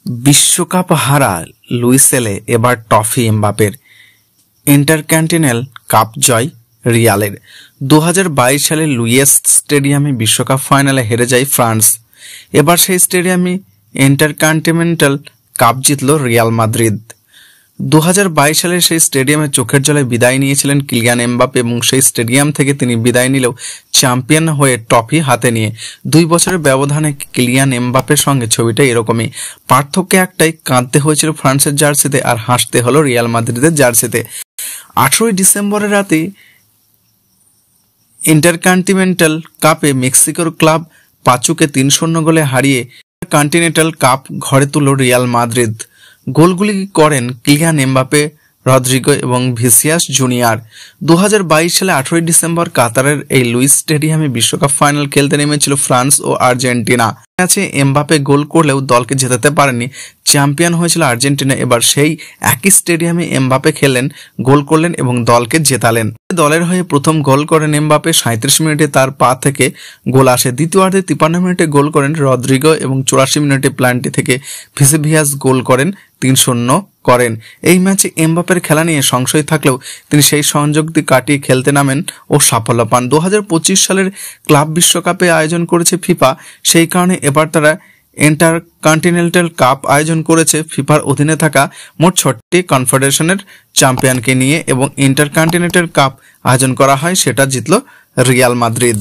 বিশ্বকাপ হারা লুইসেলে এবার ট্রফি এমবাপের। ইন্টারকন্টিনেন্টাল কাপ জয় রিয়ালের। 2022 সালে লুইস স্টেডিয়ামে বিশ্বকাপ ফাইনালে হেরে যায় ফ্রান্স। এবার সেই স্টেডিয়ামে ইন্টারকন্টিনেন্টাল কাপ জিতল রিয়াল মাদ্রিদ। 2022 সালে সেই স্টেডিয়ামে চোখের জলে বিদায় নিয়েছিলেন কিলিয়ান এমবাপে এবং সেই স্টেডিয়াম থেকে তিনি বিদায় নিলেও চ্যাম্পিয়ন হয়ে ট্রফি হাতে নিয়ে। 2 বছরের ব্যবধানে কিলিয়ান এমবাপের সঙ্গে ছবিটা এরকমই। পার্থক্য একটাই, কাঁদতে হয়েছিল ফ্রান্সের জার্সিতে আর হাসতে হলো রিয়াল মাদ্রিদের জার্সিতে। 18 ডিসেম্বরের রাতে ইন্টারকন্টিনেন্টাল কাপে মেক্সিকোর ক্লাব পাচুকে 3-0 গোলে হারিয়ে কন্টিনেন্টাল কাপ ঘরে তুলল রিয়াল মাদ্রিদ। গোলগুলি করেন কিলিয়ান এমবাপে, রদ্রিগো এবং ভিনিসিয়াস জুনিয়র। 2022 সালে 18 ডিসেম্বর কাতারের এই লুইস স্টেডিয়ামে বিশ্বকাপ ফাইনাল খেলতে নেমেছিল ফ্রান্স ও আর্জেন্টিনা। ম্যাচে এমবাপে গোল করলেও দলকে জেতাতে পারেনি, চ্যাম্পিয়ন হয়েছিল আর্জেন্টিনা। এবার সেই একই স্টেডিয়ামে এমবাপে খেললেন, গোল করলেন এবং দলকে জেতালেন। দলের হয়ে প্রথম গোল করেন এমবাপে, 37 মিনিটে তার পা থেকে গোল আসে। দ্বিতীয়ার্ধে 53 মিনিটে গোল করেন রদ্রিগো এবং 84 মিনিটে প্লান্টি থেকে ভিনিসিয়াস গোল করেন, 3-0 করেন। এই ম্যাচে এমবাপের খেলা নিয়ে সংশয় থাকলেও তিনি সেই সংযোগ দিয়ে কাটিয়ে খেলতে নামেন ও সাফল্য পান। 2025 সালের ক্লাব বিশ্বকাপে আয়োজন করেছে ফিফা, সেই কারণে এবার তারা ইন্টারকন্টিনেন্টাল কাপ আয়োজন করেছে ফিফার অধীনে থাকা মোট 6টি কনফেডারেশনের চ্যাম্পিয়নকে নিয়ে এবং ইন্টারকন্টিনেন্টাল কাপ আয়োজন করা হয়, সেটা জিতল রিয়াল মাদ্রিদ।